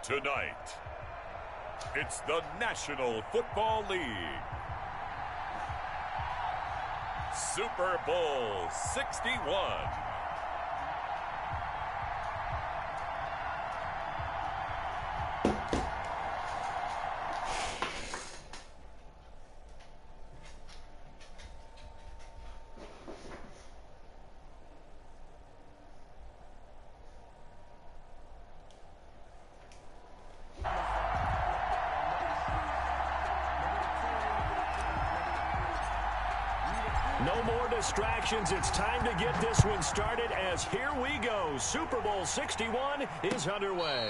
Tonight, it's the National Football League. Super Bowl 61. No more distractions. It's time to get this one started as here we go. Super Bowl 61 is underway.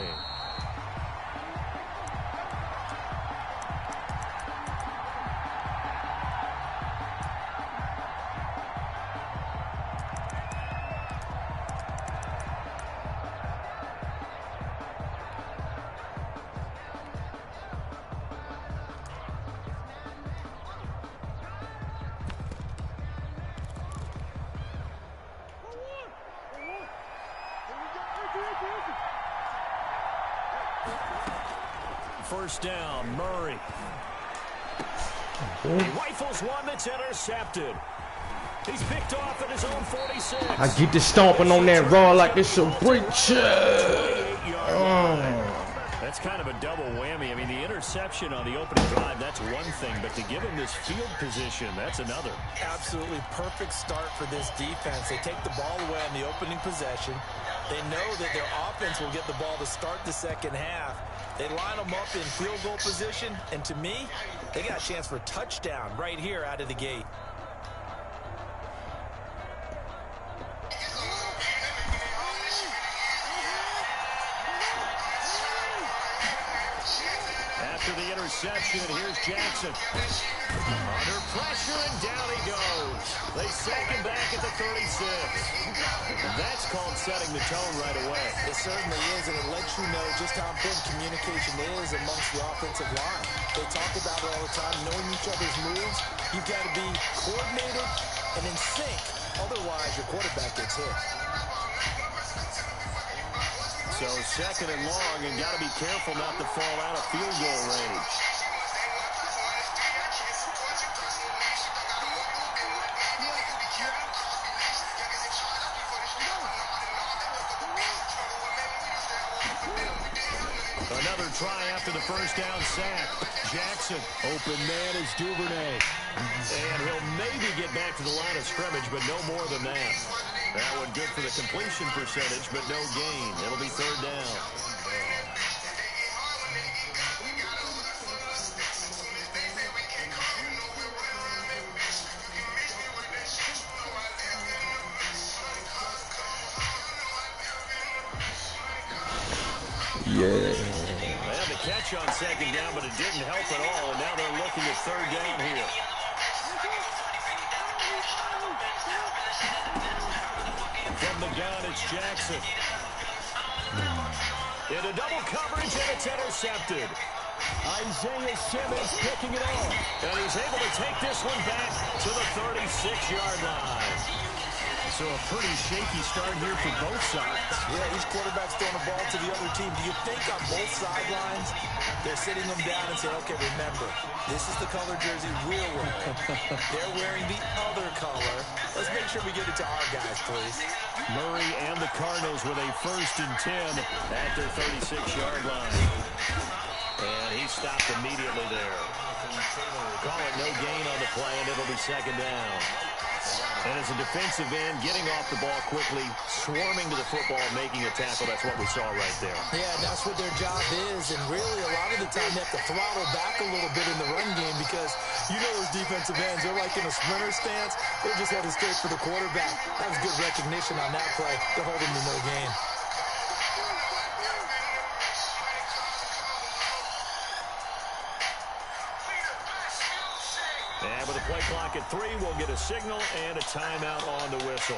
First down, Murray. He rifles one that's intercepted. He's picked off at his own 46. I get to stomping on that raw like it's a preacher. That's kind of a double whammy. I mean, the interception on the opening drive, that's one thing, but to give him this field position, that's another. Absolutely perfect start for this defense. They take the ball away on the opening possession. They know that their offense will get the ball to start the second half. They line them up in field goal position, and to me, they got a chance for a touchdown right here out of the gate. After the interception, here's Jackson. Under pressure, and down he goes. They sack him back at the 36. That's called setting the tone right away. It certainly is, and it lets you know just how important communication is amongst the offensive line. They talk about it all the time, knowing each other's moves. You've got to be coordinated and in sync. Otherwise, your quarterback gets hit. So second and long, and got to be careful not to fall out of field goal range. Another try after the first down sack. Jackson, open man is Duvernay. And he'll maybe get back to the line of scrimmage, but no more than that. That one good for the completion percentage, but no gain. It'll be third down. Yeah. They had the catch on second down, but it didn't help at all, and now they're looking at third down here. From the gun, it's Jackson. Into double coverage, and it's intercepted. Isaiah Simmons picking it off. And he's able to take this one back to the 36-yard line. So a pretty shaky start here for both sides. Yeah, each quarterback's throwing the ball to the other team. Do you think on both sidelines they're sitting them down and saying, okay, remember, this is the color jersey we're wearing. They're wearing the other color. Let's make sure we get it to our guys, please. Murray and the Cardinals with a 1st and 10 at their 36-yard line. And he stopped immediately there. Call it no gain on the play, and it'll be second down. And as a defensive end, getting off the ball quickly, swarming to the football, making a tackle, that's what we saw right there. Yeah, that's what their job is, and really a lot of the time they have to throttle back a little bit in the run game because you know those defensive ends, they're like in a sprinter stance. They're just headed straight for the quarterback. That was good recognition on that play to hold him to no gain. And with a play clock at 3, we'll get a signal and a timeout on the whistle.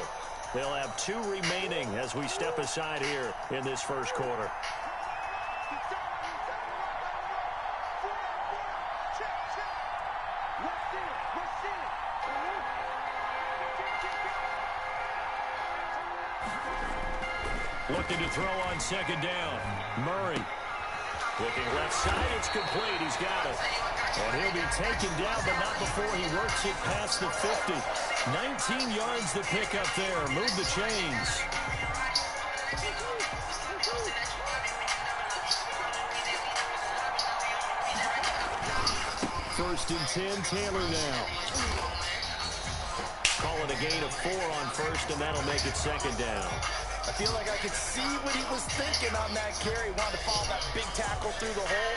They'll have 2 remaining as we step aside here in this first quarter. Looking to throw on second down. Murray. Looking left side, it's complete. He's got it. And he'll be taken down, but not before he works it past the 50. 19 yards to pick up there. Move the chains. First and 10, Taylor now. Call it a gain of 4 on first, and that'll make it second down. I feel like I could see what he was thinking on that carry. Wanted to follow that big tackle through the hole.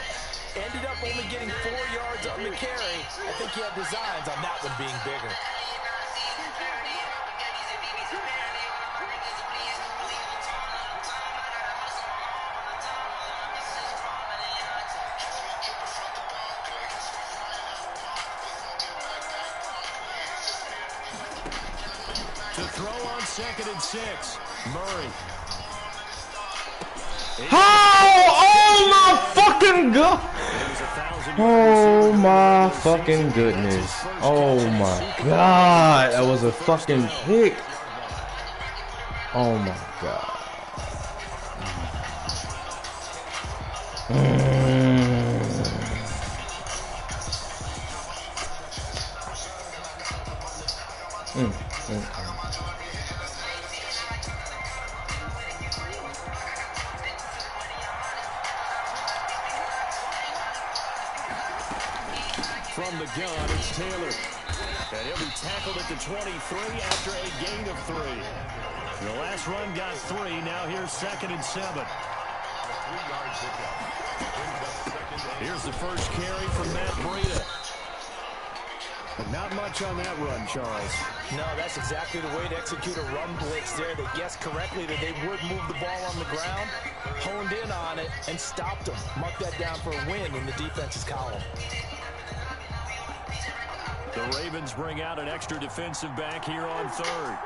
Ended up only getting 4 yards on the carry. I think he had designs on that one being bigger. To throw on second and 6, Murray. Oh my fucking god! Oh my fucking goodness! Oh my god! That was a fucking pick! Oh my god! From the gun, it's Taylor. And he'll be tackled at the 23 after a gain of 3. The last run got 3. Now here's second and 7. Here's the first carry from Matt Breida. Not much on that run, Charles. No, that's exactly the way to execute a run blitz there. They guessed correctly that they would move the ball on the ground, honed in on it, and stopped them. Mark that down for a win in the defense's column. The Ravens bring out an extra defensive back here on third.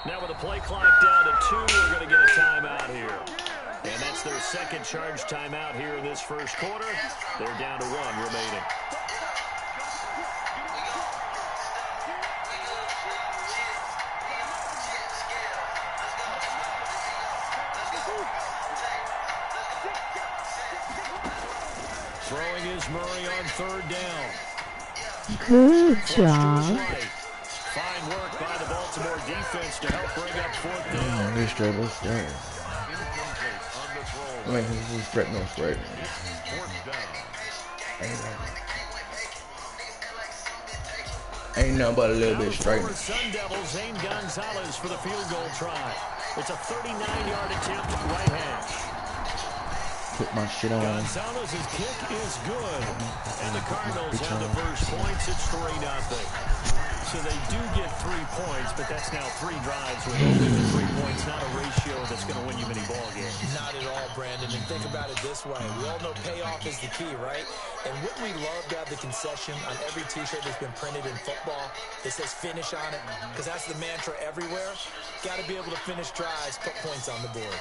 Now with the play clock down to 2, we're going to get a timeout here. And that's their second charge timeout here in this first quarter. They're down to 1 remaining. Throwing is Murray on third down. Good job. Fine work by the Baltimore defense to help bring up fourth down. Let's go. I mean, he's straight, no straight. Ain't nothing but a little bit straight. Sun Devils, Zane Gonzalez for the field goal try. It's a 39-yard attempt right hash. Put my shit on. Gonzalez's kick is good. And the Cardinals have the first points. It's 3-0. So they do get 3 points, but that's now 3 drives with only the 3 points, not a ratio that's going to win you many ball games. Not at all, Brandon. And think about it this way. We all know payoff is the key, right? And wouldn't we love to have the concession on every T-shirt that's been printed in football that says finish on it? Because that's the mantra everywhere. Got to be able to finish drives, put points on the board.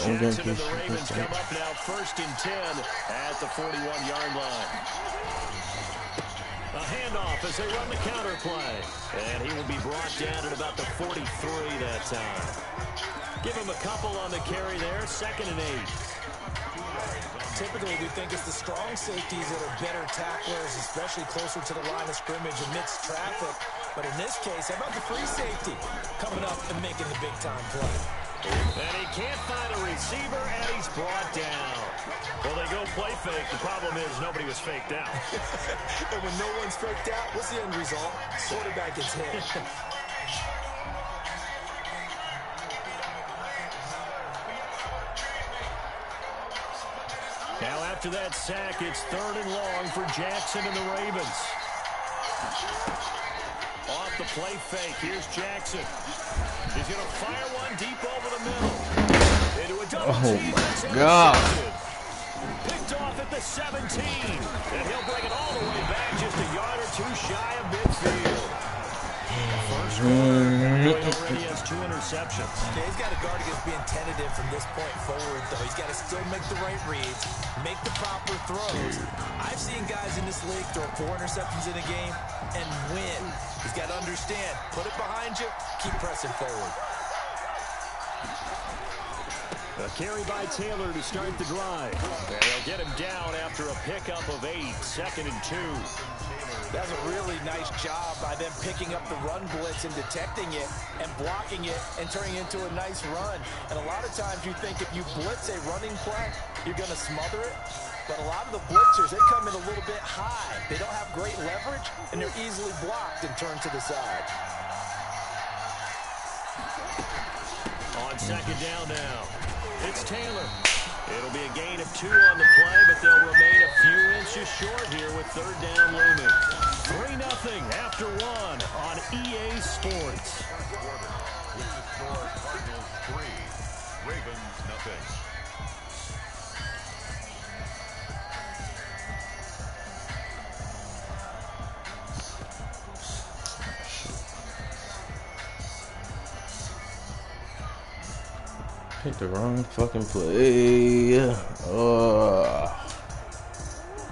Jackson and the Ravens come up now first and 10 at the 41-yard line. A handoff as they run the counter play. And he will be brought down at about the 43 that time. Give him a couple on the carry there. Second and 8. Typically, we think it's the strong safeties that are better tacklers, especially closer to the line of scrimmage amidst traffic. But in this case, how about the free safety coming up and making the big-time play? And he can't find a receiver, and he's brought down. Well, they go play fake. The problem is nobody was faked out. And when no one's faked out, what's the end result? Quarterback gets hit. Now after that sack, it's third and long for Jackson and the Ravens. Off the play fake, here's Jackson. He's going to fire one deep over the middle. Into a double team. Oh, my God. Picked off at the 17. And he'll bring it all the way back just a yard or two shy of midfield. receptions. Yeah, he's got to guard against being tentative from this point forward, though. He's got to still make the right reads, make the proper throws. I've seen guys in this league throw 4 interceptions in a game and win. He's got to understand, put it behind you, keep pressing forward. A carry by Taylor to start the drive. And they'll get him down after a pickup of 8, 2nd and 2. That's a really nice job by them picking up the run blitz and detecting it and blocking it and turning it into a nice run. And a lot of times you think if you blitz a running play, you're going to smother it. But a lot of the blitzers, they come in a little bit high. They don't have great leverage, and they're easily blocked and turned to the side. On 2nd down now, it's Taylor. It'll be a gain of 2 on the play, but they'll remain a few inches short here with 3rd down looming. 3-0 after 1 on EA Sports. With the score, Cardinals 3, Ravens nothing. Hit the wrong fucking play.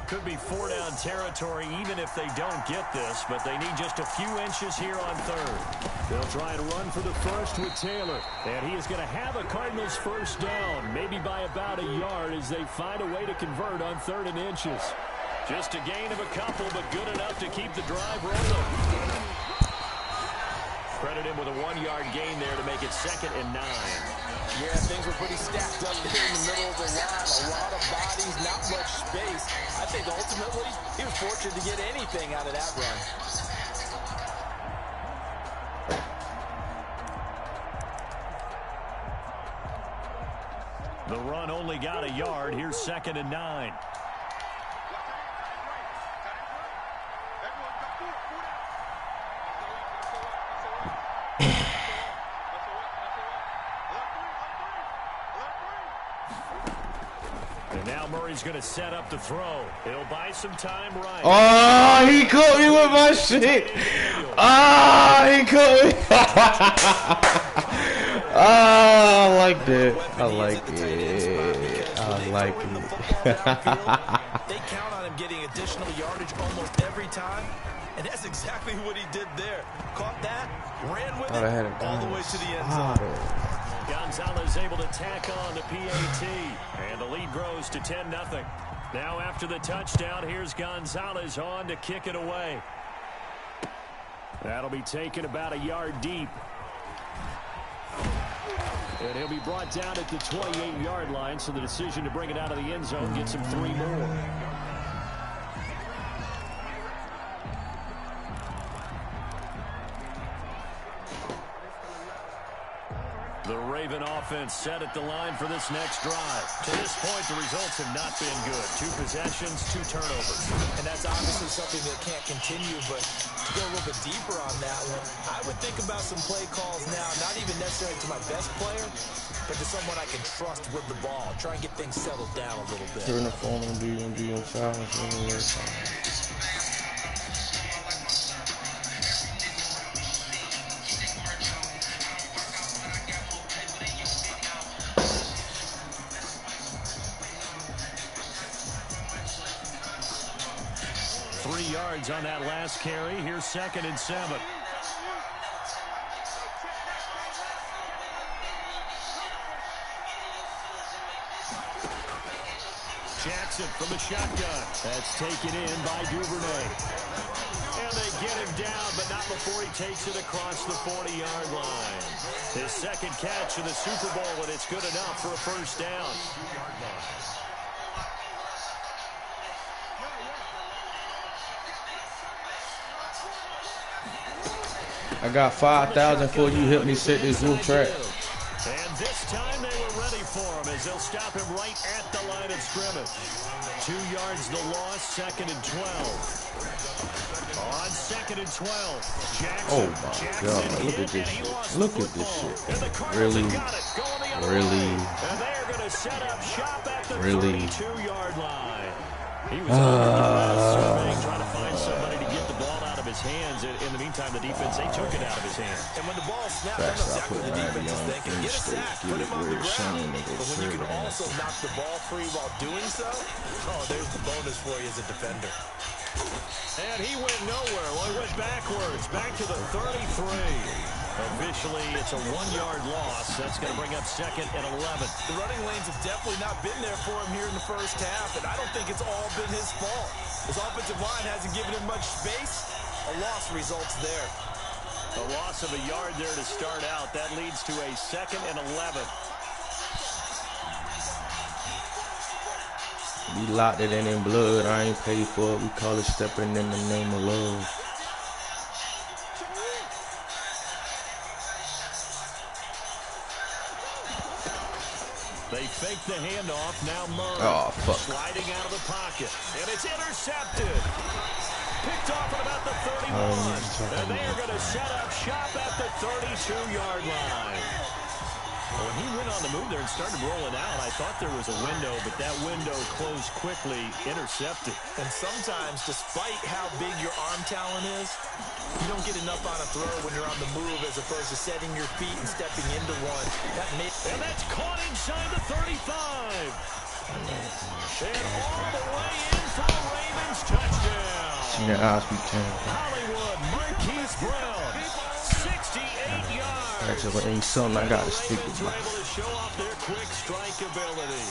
Could be 4-down territory even if they don't get this, but they need just a few inches here on 3rd. They'll try and run for the first with Taylor, and he is going to have a Cardinals 1st down, maybe by about a yard as they find a way to convert on 3rd and inches. Just a gain of a couple, but good enough to keep the drive rolling. Credit him with a 1-yard gain there to make it 2nd and 9. Yeah, things were pretty stacked up there in the middle of the line. A lot of bodies, not much space. I think ultimately he was fortunate to get anything out of that run. The run only got a yard. Here's 2nd and 9. Murray's going to set up the throw. He'll buy some time right. Oh, he caught me with my shit. He caught me. I like that. I like it. I like it. They count on him getting additional yardage almost every time, and that's exactly what he did there. Caught that, ran with it all the way to the end zone. Gonzalez able to tack on the PAT, and the lead grows to 10-0. Now after the touchdown, here's Gonzalez on to kick it away. That'll be taken about a yard deep. And he'll be brought down at the 28-yard line, so the decision to bring it out of the end zone gets him 3 more. The Raven offense set at the line for this next drive. To this point, the results have not been good. 2 possessions, 2 turnovers. And that's obviously something that can't continue, but to go a little bit deeper on that one, I would think about some play calls now, not even necessarily to my best player, but to someone I can trust with the ball. Try and get things settled down a little bit. Turn the phone on DMV and silence anyway. 3 yards on that last carry. Here's 2nd and 7. Jackson from the shotgun. That's taken in by Duvernay. And they get him down, but not before he takes it across the 40-yard line. His 2nd catch in the Super Bowl, and it's good enough for a 1st down. I got 5,000 for you. Help me set this new track. And this time they were ready for him as they'll stop him right at the line of scrimmage. 2 yards the loss, 2nd and 12. On 2nd and 12, Jackson. Oh my God! Look at this shit. Look at this shit. Really? Really? And they're going to set up shop at the Really? 32-yard line. He was trying to find somebody to get the ball out of his hands. In the meantime, the defense, they took it out of his hand. And when the ball snapped, I know exactly what the defense is thinking. Get a sack, put him on the ground. But when you can also knock the ball free while doing so, oh, there's the bonus for you as a defender. And he went nowhere. Well, he went backwards, back to the 33. Officially, it's a 1-yard loss. That's going to bring up 2nd and 11. The running lanes have definitely not been there for him here in the first half, and I don't think it's all been his fault. His offensive line hasn't given him much space. A loss results there. A loss of a yard there to start out. That leads to a 2nd and 11. We locked it in blood. I ain't paid for it. We call it stepping in the name of love. They fake the handoff. Now Murray. Oh, fuck. Sliding out of the pocket. And it's intercepted. Picked off at about the 31. And they are going to set up shop at the 32-yard line. When he went on the move there and started rolling out, I thought there was a window, but that window closed quickly, intercepted. And sometimes, despite how big your arm talent is, you don't get enough on a throw when you're on the move as opposed to setting your feet and stepping into one. And that's caught inside the 35. And all the way in for a Ravens touchdown. Yeah, Hollywood, Marquise Brown, 68 yards. Actually, ain't something I got to speak about. Able to show off their quick strike ability.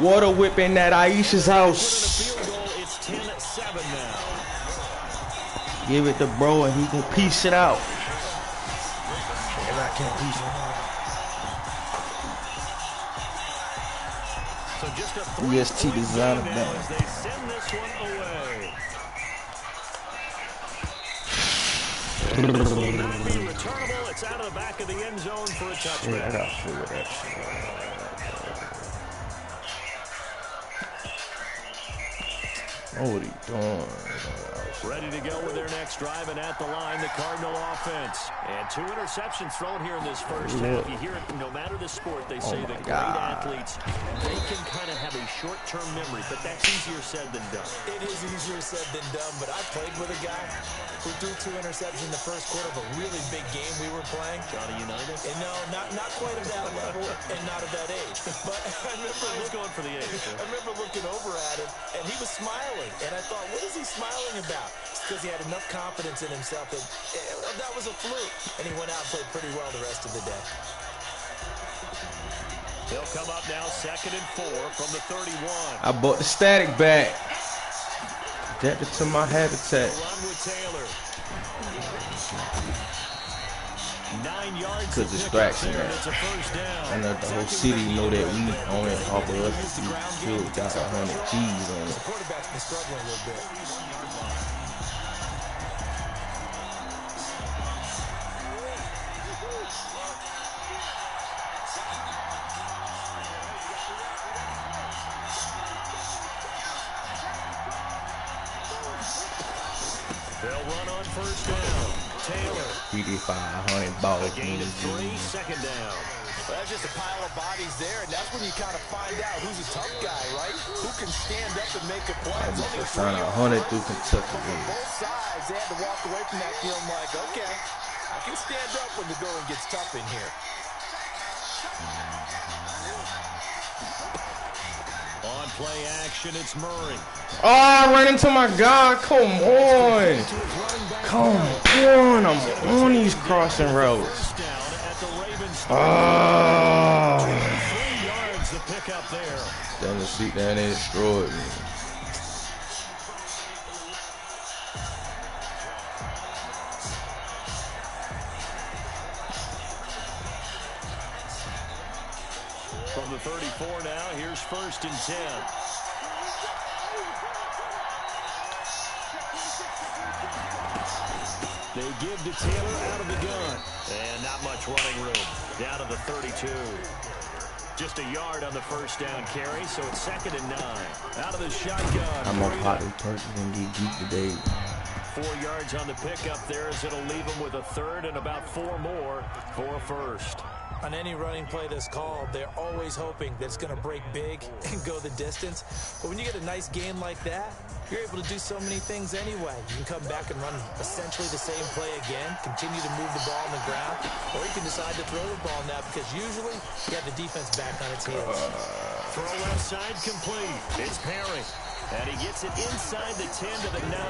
Water whipping at Aisha's house. Field goal, it's 10-7 now. Give it to bro and he can piece it out. And I can't piece it out. So just a EST designer now down. as they send this one away. This will not be returnable. It's out of the back of the end zone for a touchback. Yeah, I got to figure that shit out. Oh, what he doing? Ready to go with their next drive, and at the line, the Cardinal offense. And 2 interceptions thrown here in this first half. You hear it, no matter the sport, they say that great athletes, they can kind of have a short-term memory, but that's easier said than done. It is easier said than done, but I played with a guy who threw 2 interceptions in the first quarter of a really big game we were playing. Johnny Unitas? And no, not quite at that level and not at that age. But I remember going for the age. I remember looking over at him, and he was smiling. And I thought, what is he smiling about? It's because he had enough confidence in himself that that was a fluke. And he went out and played pretty well the rest of the day. They'll come up now 2nd and 4 from the 31. I bought the static back. Adapted to my habitat. Run with Taylor. 9 yards. Good distraction. It's a first down. And the whole city know that we own it off of us. We got 100 G's on it. The quarterback's been struggling a little bit. They'll run on first down. Taylor. 3,500 ball. A gain of 3, 2nd down. Well, that's just a pile of bodies there, and that's when you kind of find out who's a tough guy, right? Who can stand up and make a play. I'm going to sign 100 through Kentucky. Both sides, they had to walk away from that feeling like, okay, I can stand up when the going gets tough in here. On play action, it's Murray. Oh, I ran into my guy. Come on. Come on. I'm on these crossing roads. Oh. 3 yards to pick up there. Down the seat down there destroyed me. From the 34 now, here's 1st and 10. They give to Taylor out of the gun. And not much running room. Down to the 32. Just a yard on the first down carry, so it's 2nd and 9. Out of the shotgun. I'm a potty person and get geek today. 4 yards on the pickup there as it'll leave them with a 3rd and about 4 more for a first. On any running play that's called, they're always hoping that it's going to break big and go the distance. But when you get a nice game like that, you're able to do so many things anyway. You can come back and run essentially the same play again, continue to move the ball on the ground, or you can decide to throw the ball now because usually you have the defense back on its heels. Throw left side complete. It's Perry. And he gets it inside the 10 to the 9.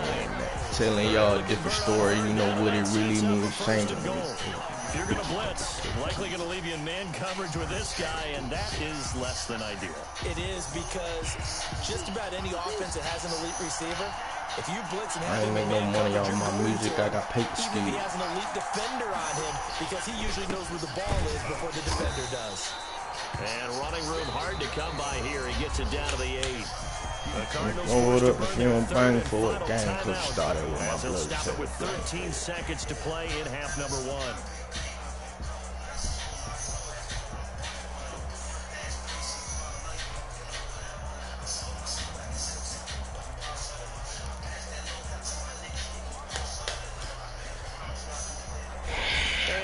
Telling y'all a different story, you know what it really means. Saying If you're going to blitz, likely going to leave you in man coverage with this guy, and that is less than ideal. It is because just about any offense that has an elite receiver, if you blitz and have I ain't make no money on my music. I got paper even if he has an elite defender on him, because he usually knows where the ball is before the defender does. And running room hard to come by here. He gets it down to the 8. The Cardinals Hold up if you don't bang and for it. final Game could timeout. start with my As he'll blood stop it with cells. 13 seconds to play in half number 1.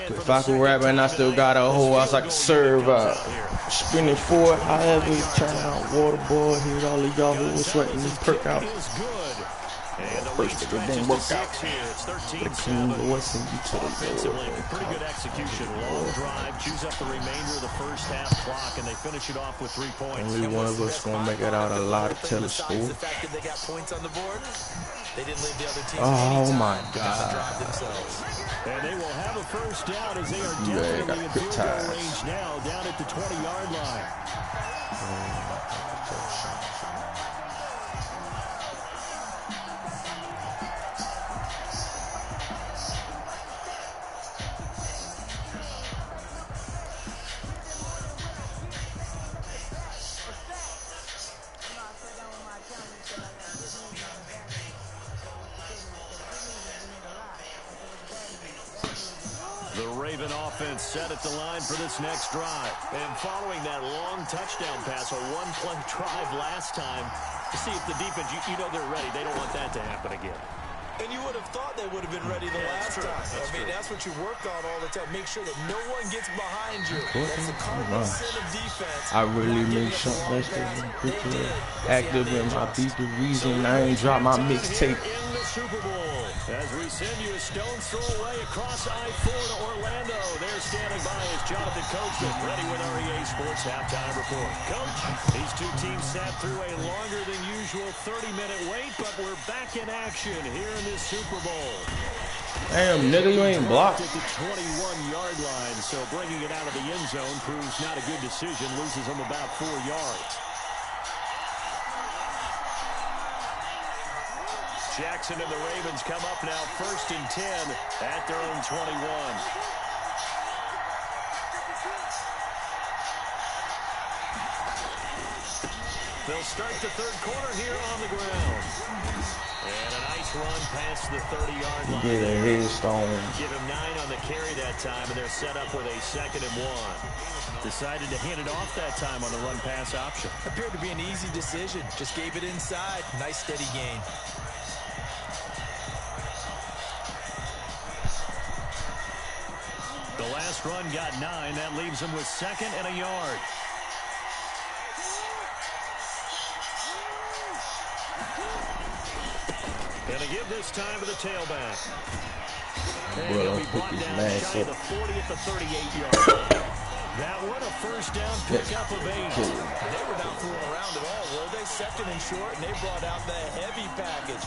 If I could rap and I still got a whole house I can serve out. Spinning forward, however you turn out. Water boy, here's all of y'all who was sweating this perk out. First it didn't work out. But it came to what's in you to the Offensively, pretty good execution. Long drive, chews up the remainder of the first half clock, and they finish it off with 3 points. Only one of us gonna make it out alive to tell the Besides school. the fact that they got points on the board, they didn't leave the other team Oh my to God. drive themselves. And they will have a first down as they are Yeah, they definitely got in quick field goal ties. range now, down at the 20-yard line. The Raven offense set at the line for this next drive. And following that long touchdown pass, a one-play drive last time, to see if the defense, you know they're ready. They don't want that to happen again. And you would have thought they would have been ready the last time. I mean, that's what you work on all the time. Make sure that no one gets behind you. That's the cardinal sin of defense. I really make something that's active in my beat. The reason I ain't drop my mixtape. In the Super Bowl, as we send you a stone's throw away across I-4 to Orlando. There standing by is Jonathan Coachman, ready with our EA Sports Halftime Report. Coach, these two teams sat through a longer than usual 30-minute wait, but we're back in action here in this Super Bowl. Damn, nigga, you ain't blocked. At the 21-yard line, so bringing it out of the end zone proves not a good decision, loses them about 4 yards. Jackson and the Ravens come up now, 1st and 10 at their own 21. They'll start the third quarter here on the ground. And a nice run past the 30-yard line. Get a headstone. Give him 9 on the carry that time, and they're set up with a 2nd and 1. Decided to hand it off that time on the run-pass option. Appeared to be an easy decision. Just gave it inside. Nice steady gain. The last run got 9. That leaves him with 2nd and a yard. Gonna give this time to the tailback. And he'll be brought down shy of the 40 at the 38-yard line. That one a first down pickup of 8. They were not fooling around at all, were they? 2nd and short, and they brought out the heavy package.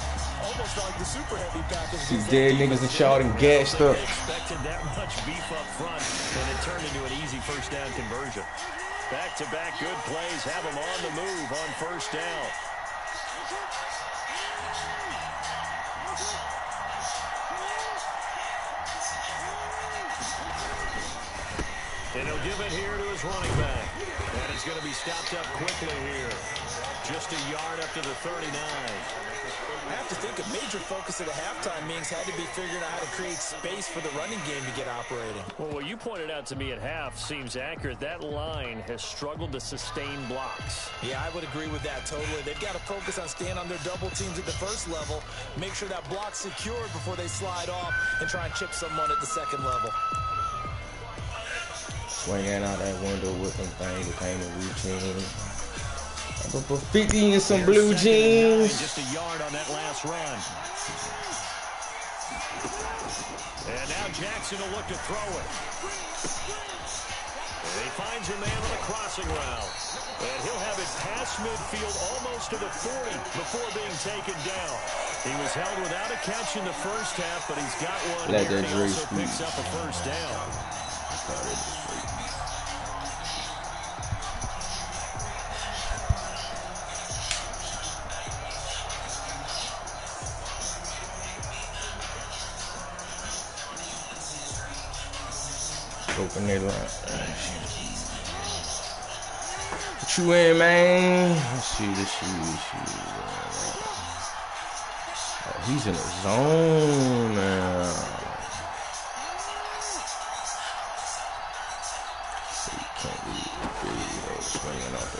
Almost like the super heavy package. See dead niggas and shouting gassed up. They expected that much beef up front, and it turned into an easy first down conversion. Back-to-back good plays have them on the move on first down. And he'll give it here to his running back. And it's going to be stopped up quickly here. Just a yard up to the 39. I have to think a major focus of the halftime meetings had to be figuring out how to create space for the running game to get operating. Well, what you pointed out to me at half seems accurate. That line has struggled to sustain blocks. Yeah, I would agree with that totally. They've got to focus on staying on their double teams at the first level, make sure that block's secured before they slide off and try and chip someone at the second level. Swinging out that window with them things became a routine. I'm gonna put 50 in some blue jeans. Just a yard on that last run. And now Jackson will look to throw it. And he finds a man on a crossing route. And he'll have it past midfield almost to the 40 before being taken down. He was held without a catch in the first half, but he's got one here. He also picks up a first down. Open it up. What you in, man? Let's see this shit. Oh, he's in the zone now.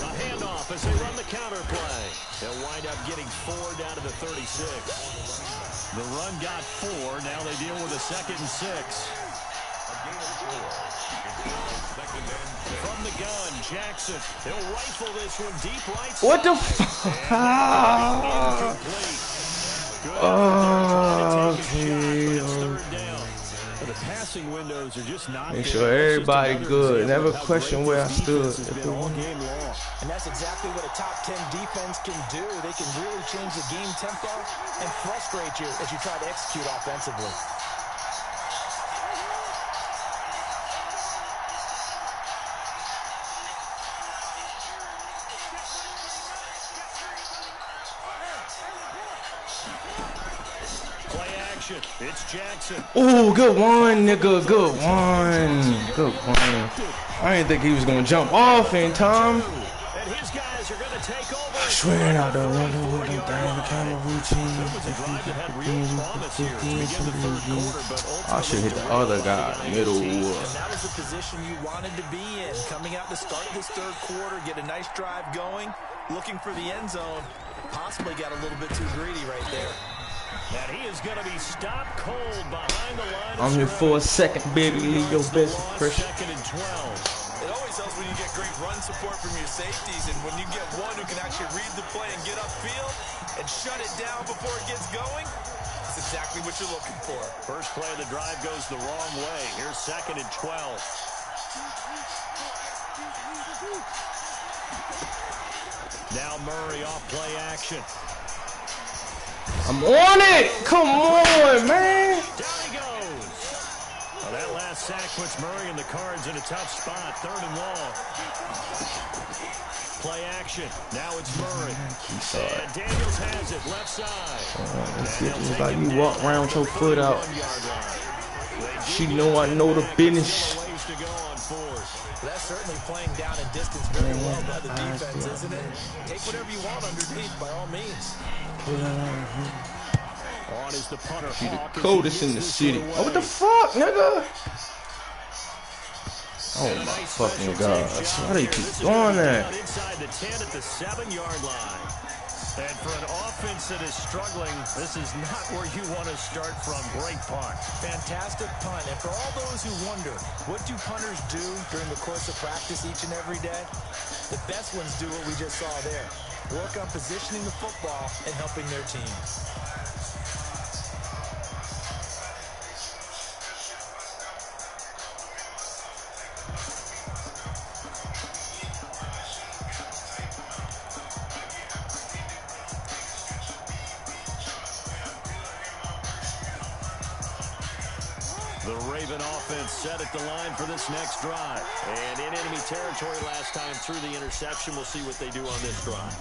A handoff as they run the counter play. They'll wind up getting 4 down to the 36. The run got 4. Now they deal with a 2nd and 6. From the gun, Jackson. He'll rifle this one deep right side. What the fuck? The passing windows are just not make sure everybody good. Never question where I stood. All game long. And that's exactly what a top 10 defense can do. They can really change the game tempo and frustrate you as you try to execute offensively. It's Jackson. Oh, good one, nigga. Good one. Good one. I didn't think he was gonna jump off in time. And his guys are gonna take over. Swearing out the window with them things, the camera routine. I should hit the other guy, middle. And that was the position you wanted to be in. Coming out to start this third quarter, get a nice drive going, looking for the end zone. Possibly got a little bit too greedy right there. And he is going to be stopped cold behind the line. I'm here for a second, baby. Leave your best impression. 2nd and 12. It always helps when you get great run support from your safeties, and when you get one who can actually read the play and get upfield and shut it down before it gets going, that's exactly what you're looking for. First play of the drive goes the wrong way. Here's 2nd and 12. Now Murray off play action. I'm on it! Come on, man! Down he goes. Well, that last sack puts Murray and the Cards in a tough spot. 3rd and long. Play action. Now it's Murray. And Daniels has it left side. It's like you walk around with your foot out. She know I know the business. That's certainly playing down in distance very well by the defense, isn't it? Take whatever you want underneath, by all means. On is the punter. She the coldest in the city. Oh, what the fuck, nigga? Oh my fucking gosh. Why they keep doing that? Inside the 10 at the 7-yard line. And for an offense that is struggling, this is not where you want to start from. Great punt. Fantastic punt. And for all those who wonder, what do punters do during the course of practice each and every day? The best ones do what we just saw there. Work on positioning the football and helping their team. The Raven offense set at the line for this next drive. And in enemy territory last time through the interception. We'll see what they do on this drive.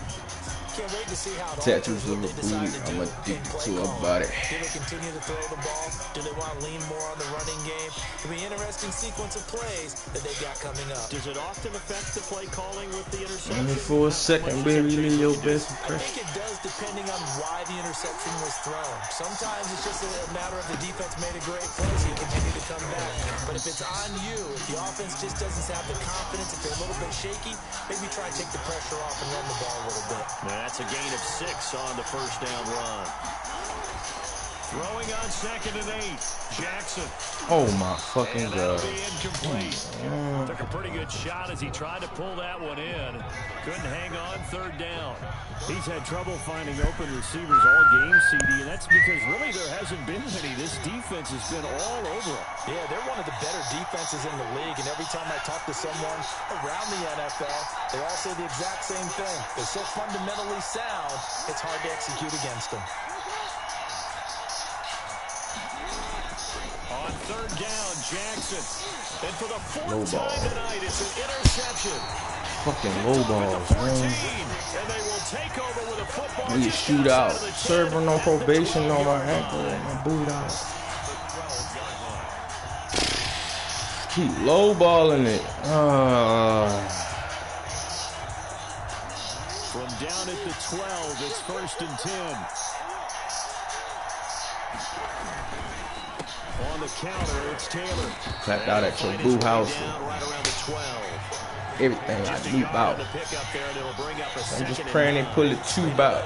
Can't wait to see how Tattoos of a booty. I'm addicted to a body. Do they continue to throw the ball? Do they want to lean more on the running game? It'll be an interesting sequence of plays that they got coming up. Does it often affect the play calling with the interception? Only for a second, baby. Leave your best I impression. think it does depending on why the interception was thrown. Sometimes it's just a matter of the defense made a great play, so you continue to come back. But if it's on you, if the offense just doesn't have the confidence, if they're a little bit shaky, maybe try to take the pressure off and run the ball a little bit. That's a gain of 6 on the first down run. Throwing on 2nd and 8. Jackson. Oh my fucking God. Took a pretty good shot as he tried to pull that one in. Couldn't hang on 3rd down. He's had trouble finding open receivers all game, CD, and that's because really there hasn't been any. This defense has been all over him. Yeah, they're one of the better defenses in the league, and every time I talk to someone around the NFL, they all say the exact same thing. They're so fundamentally sound, it's hard to execute against them. On 3rd down, Jackson. And for the 4th time tonight, it's an interception. Fucking low balls, man. And they will take over with a football. We shoot out. Serving on probation on my ankle and my boot out. Keep low balling it. From down at the 12, it's 1st and 10. On the counter, it's Taylor. Clapped out at your boo house. Right around the 12. Everything I leap out. I'm just praying they pull it 2 out.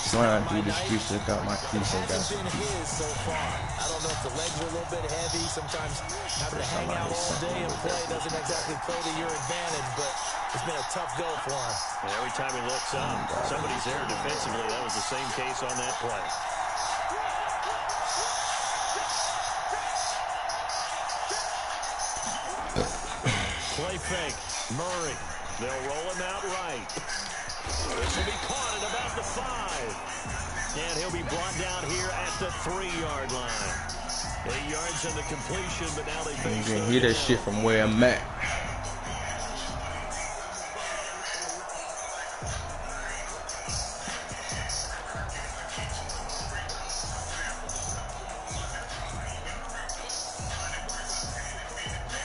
Flying through the streets, I got my keys and got some keys. I don't know if the legs are a little bit heavy. Sometimes having to hang out all day and play doesn't exactly play to your advantage, but it's been a tough go for him. And every time he looks up, somebody's there defensively. That was the same case on that play. Play fake. Murray. They'll roll him out right. This will be caught at about the 5. And he'll be brought down here at the 3-yard line. 8 yards on the completion, but now they face. You can hear that shit from where I'm at.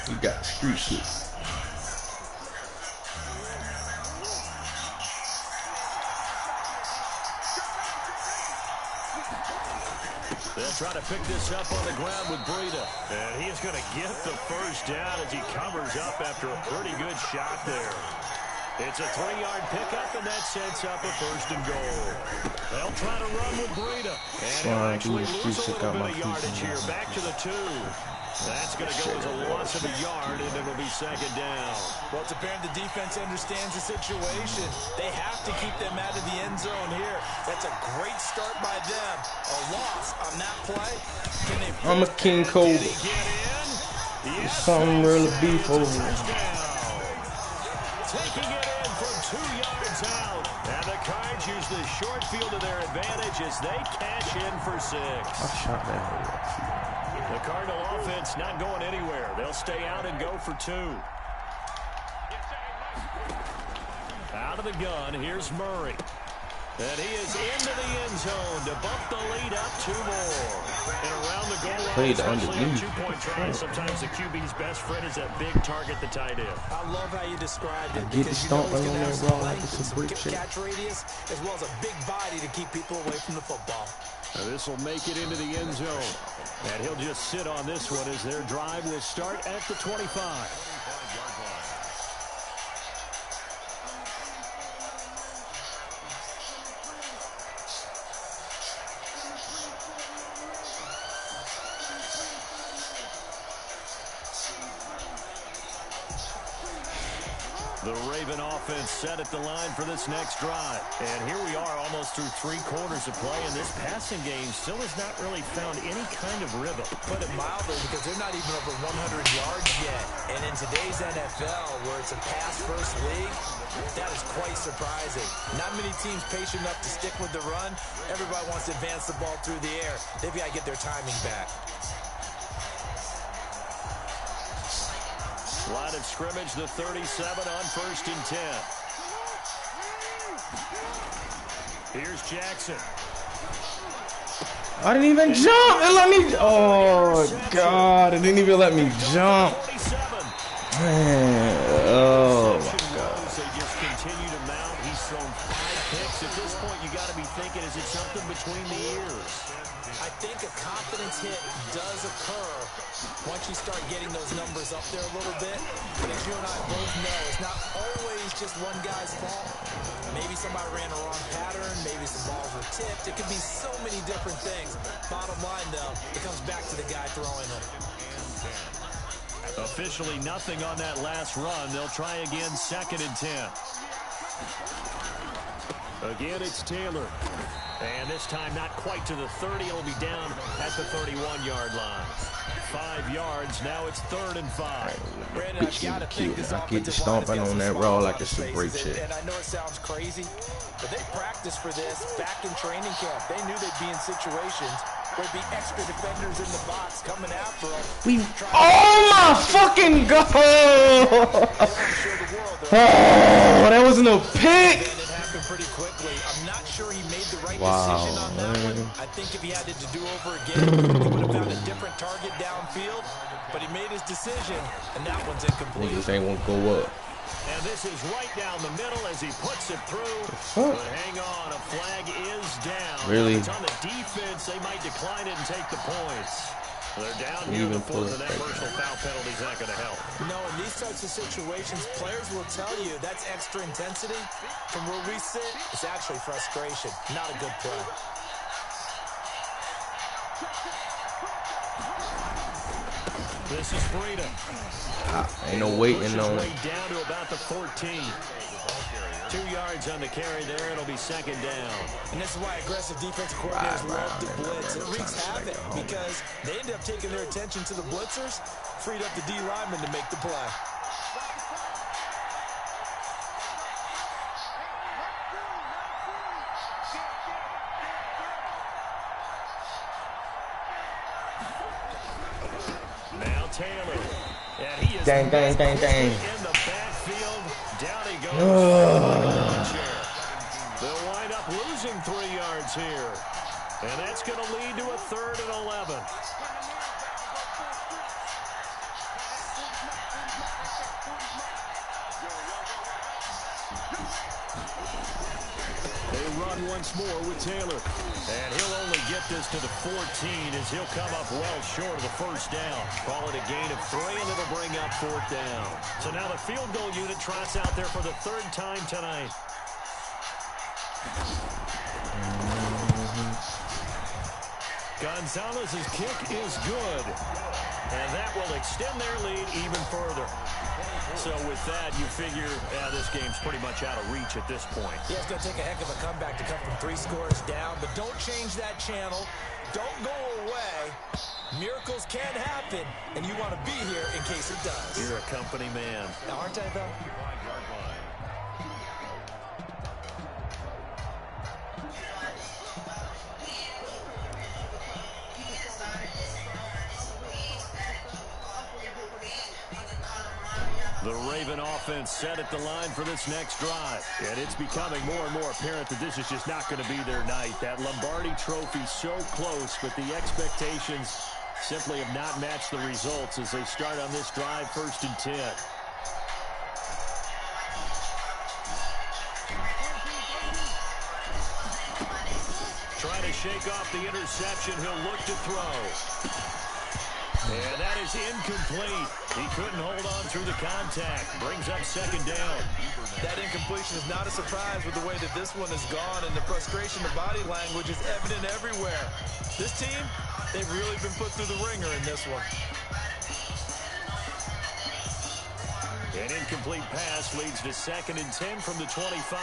You got street shit. They'll try to pick this up on the ground with Breida. And he is going to get the 1st down as he covers up after a pretty good shot there. It's a 3-yard pickup, and that sets up a 1st and goal. They'll try to run with Breida. And he'll actually lose a little bit of yardage here. Back to the 2. That's going to go as a loss of a yard, and it'll be 2nd down. Well, it's apparent the defense understands the situation. They have to keep them out of the end zone here. That's a great start by them. A loss on that play. I'm a King Cobra. There's something really beef over here. Taking it in from 2 yards out. And the Cards use the short field to their advantage as they cash in for 6. I shot that hole. The Cardinal offense not going anywhere. They'll stay out and go for 2. Out of the gun, here's Murray. And he is into the end zone to bump the lead up 2 more. And around the goal line, especially on 2-point tries, sometimes the QB's best friend is that big target, the tight end. I love how you described it. Get the stomp on that raw like it's a brick shit. Catch radius as well as a big body to keep people away from the football. Now this will make it into the end zone. And he'll just sit on this one as their drive will start at the 25. The Raven offense set at the line for this next drive. And here we are almost through 3 quarters of play, and this passing game still has not really found any kind of rhythm. Put it mildly, because they're not even over 100 yards yet. And in today's NFL, where it's a pass-first league, that is quite surprising. Not many teams patient enough to stick with the run. Everybody wants to advance the ball through the air. They've got to get their timing back. Line of scrimmage, the 37 on 1st and 10. Here's Jackson. I didn't even jump. It let me. Oh, God. It didn't even let me jump. Man. Oh, my God. They just continue to mount. He's thrown 5 picks. At this point, you got to be thinking, is it something between the ears? receivers. I think a confidence hit does occur once you start getting those numbers up there a little bit. But as you and I both know, it's not always just one guy's fault. Maybe somebody ran a wrong pattern. Maybe some balls were tipped. It could be so many different things. Bottom line, though, it comes back to the guy throwing them. Officially nothing on that last run. They'll try again, 2nd and 10. Again, it's Taylor. And this time not quite to the 30. It'll be down at the 31-yard line. 5 yards. Now it's 3rd and 5. Brandon, I've got to think this I get to stomping on that raw like it's some great shit. And I know it sounds crazy, but they practiced for this back in training camp. They knew they'd be in situations where there'd be extra defenders in the box coming after them. Oh my fucking god! Oh, that wasn't a pick. It happened pretty quickly. I'm not sure he made the right decision on that one. I think if he had it to do over again, he would have found a different target downfield. But he made his decision, and that one's incomplete. Niggas ain't won't go up. And this is right down the middle as he puts it through. But hang on, a flag is down. Really? If it's on the defense, they might decline it and take the points. They're down here in the 4th, and that personal foul penalty is not going to help. No, in these types of situations, players will tell you that's extra intensity. From where we sit, it's actually frustration, not a good play. This is Breida. Ain't no waiting on it. Down to about the 14. 2 yards on the carry there. It'll be 2nd down. And this is why aggressive defensive coordinators love to blitz. It wreaks havoc because they end up taking their attention to the blitzers, freed up the D lineman to make the play. Now Taylor. And he is Dang. in the backfield. Down he goes. They'll wind up losing 3 yards here. And that's going to lead to a 3rd and 11. They run once more with Taylor. And he'll only get this to the 14 as he'll come up well short of the 1st down. Call it a gain of 3, and it'll bring up 4th down. So now the field goal unit trots out there for the 3rd time tonight. Gonzalez's kick is good. And that will extend their lead even further. So with that, you figure this game's pretty much out of reach at this point. Yeah, it's going to take a heck of a comeback to come from 3 scores down, but don't change that channel. Don't go away. Miracles can happen, and you want to be here in case it does. You're a company man. Now, aren't I, though? The Raven offense set at the line for this next drive. And it's becoming more and more apparent that this is just not going to be their night. That Lombardi trophy so close, but the expectations simply have not matched the results as they start on this drive, 1st and 10. Trying to shake off the interception. He'll look to throw. And that is incomplete. He couldn't hold on through the contact. Brings up 2nd down. That incompletion is not a surprise with the way that this one has gone, and the frustration, the body language is evident everywhere. This team, they've really been put through the ringer in this one. An incomplete pass leads to 2nd and 10 from the 25.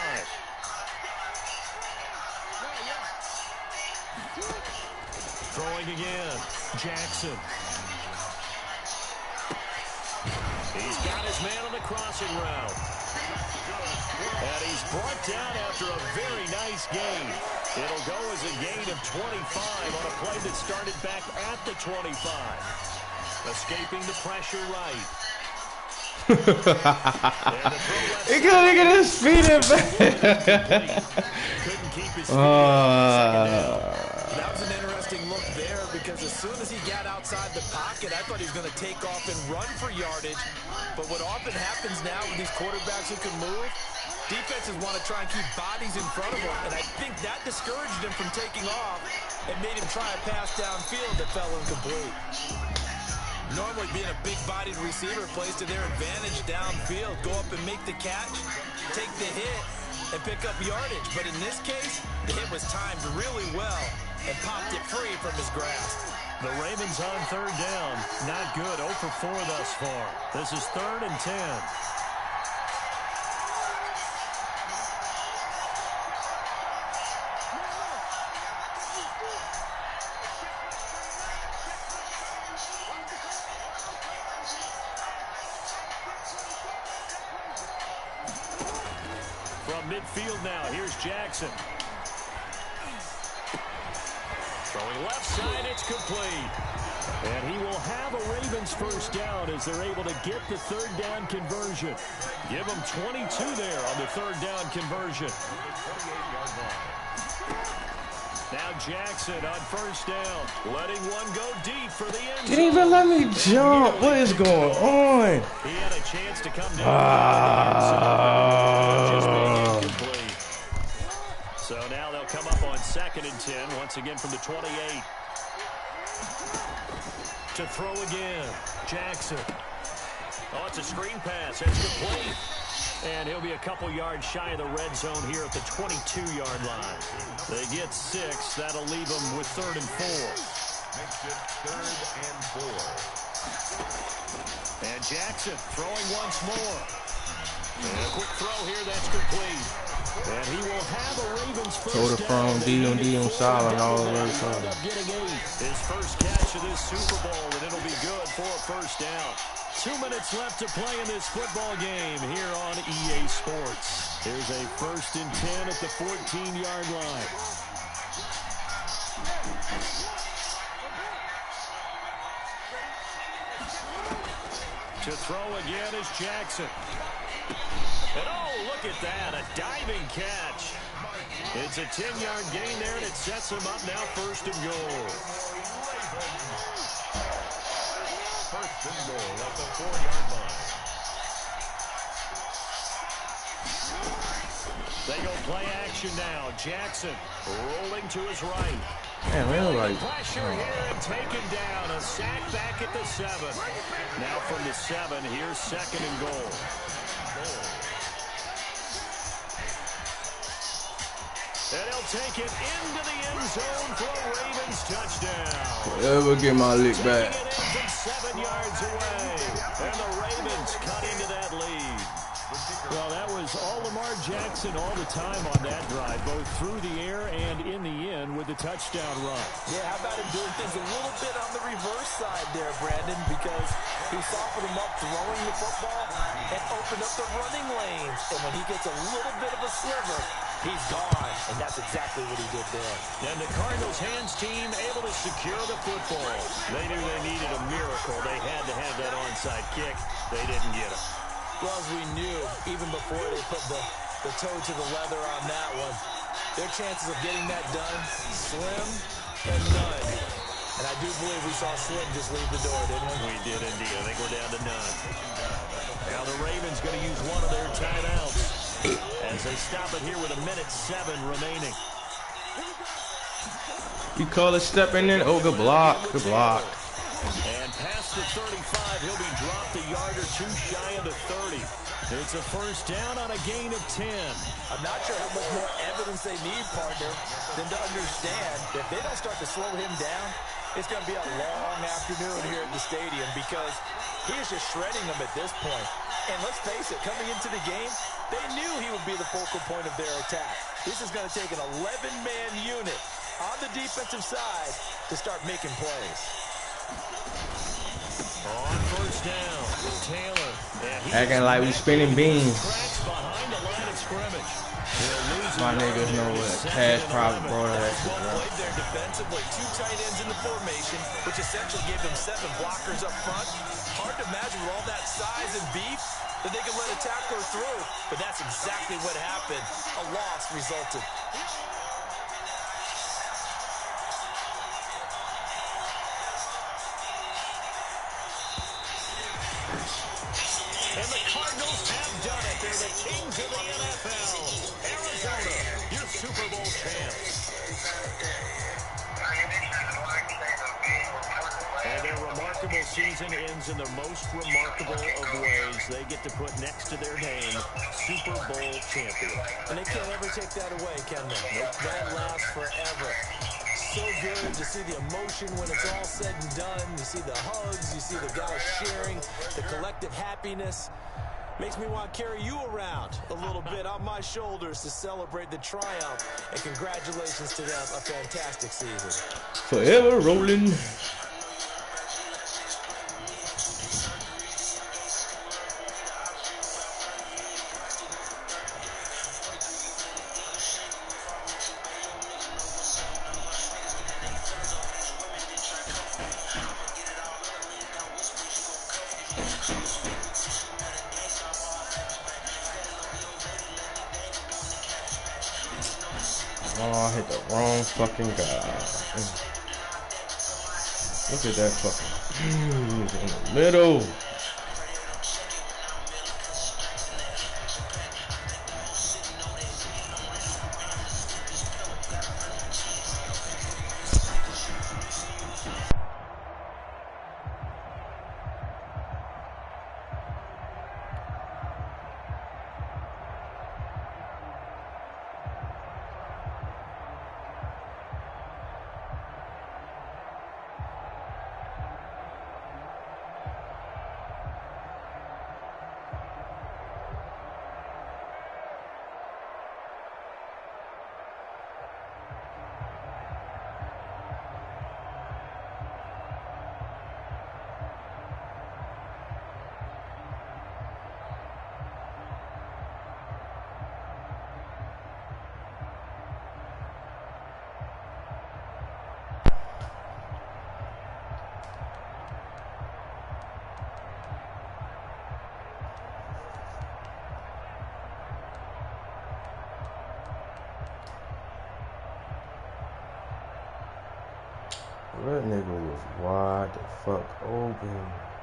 Throwing again. Jackson. He's got his man on the crossing route. And he's brought down after a very nice gain. It'll go as a gain of 25 on a play that started back at the 25. Escaping the pressure right. Look at his feet in back. Couldn't keep his feet up. That was an interesting look there because as soon as he got outside the pocket, I thought he was going to take off and run for yardage. But what often happens now with these quarterbacks who can move, defenses want to try and keep bodies in front of them, and I think that discouraged him from taking off. and made him try a pass downfield that fell incomplete. Normally being a big-bodied receiver plays to their advantage downfield. Go up and make the catch, take the hit, and pick up yardage. But in this case, the hit was timed really well and popped it free from his grasp. The Ravens on third down. Not good. 0 for 4 thus far. This is 3rd and 10. From midfield now, here's Jackson. Throwing left side, it's complete. And he will have a Ravens first down as they're able to get the third down conversion. Give them 22 there on the third down conversion. Now Jackson on first down, letting one go deep for the end zone. Didn't even let me jump. What is going on? He had a chance to come down. Just being incomplete. So now they'll come up on 2nd and 10, once again from the 28. To throw again, Jackson. Oh, it's a screen pass. It's complete. And he'll be a couple yards shy of the red zone here at the 22-yard line. They get 6. That'll leave them with 3rd and 4. Makes it 3rd and 4. And Jackson throwing once more. And a quick throw here, that's complete. And he will have a Ravens first Total from D on silent all the way. His first catch of this Super Bowl, and it'll be good for a first down. 2 minutes left to play in this football game here on EA Sports. Here's a 1st and 10 at the 14-yard line. To throw again is Jackson. And oh, look at that, a diving catch. It's a 10-yard gain there, and it sets him up now 1st and goal. 1st and goal at the 4-yard line. They go play action now. Jackson rolling to his right. Man, man, like, Pressure here and taken down. A sack back at the 7. Now from the 7, here's 2nd and goal. And he'll take it into the end zone for a Ravens touchdown. ever get my lick back. Taking it in from 7 yards away. And the Ravens cut into that lead. Well, that was all Lamar Jackson all the time on that drive, both through the air and in the end with the touchdown run. Yeah, how about him doing things a little bit on the reverse side there, Brandon, because he softened him up throwing the football and opened up the running lanes. And when he gets a little bit of a sliver, he's gone. And that's exactly what he did there. And the Cardinals' hands team able to secure the football. They knew they needed a miracle. They had to have that onside kick. They didn't get it. Well, as we knew, even before they put the toe to the leather on that one, their chances of getting that done, slim and none. And I do believe we saw Slim just leave the door, didn't we? We did indeed. I think we're down to none. Now the Ravens going to use one of their timeouts as they stop it here with 1:07 remaining. You call it stepping in? Oh, good block. Good block. And past the 35, he'll be dropped a yard or two shy of the 30. It's a first down on a gain of 10. I'm not sure how much more evidence they need, partner, than to understand that if they don't start to slow him down, it's going to be a long afternoon here at the stadium because he is just shredding them at this point. And let's face it, coming into the game, they knew he would be the focal point of their attack. This is going to take an 11-man unit on the defensive side to start making plays. On first down, Taylor. Acting like we spinning beans. Behind the line of scrimmage. My niggas know what cash profit brought that shit, bro. Played there defensively, 2 tight ends in the formation, which essentially gave them 7 blockers up front. Hard to imagine with all that size and beef that they could let a tackler through, but that's exactly what happened. A loss resulted. And the Cardinals have done it. They're the kings of the NFL. Arizona, your Super Bowl champs. season ends in the most remarkable of ways. They get to put next to their name, Super Bowl champion. And they can't ever take that away, can they? Nope. That lasts forever. So good to see the emotion when it's all said and done. You see the hugs, you see the guys sharing, the collective happiness. Makes me want to carry you around a little bit on my shoulders to celebrate the triumph. And congratulations to them, a fantastic season. Forever rolling. Oh, I hit the wrong fucking guy. Look at that fucking. He was in the middle. That nigga was wide the fuck open.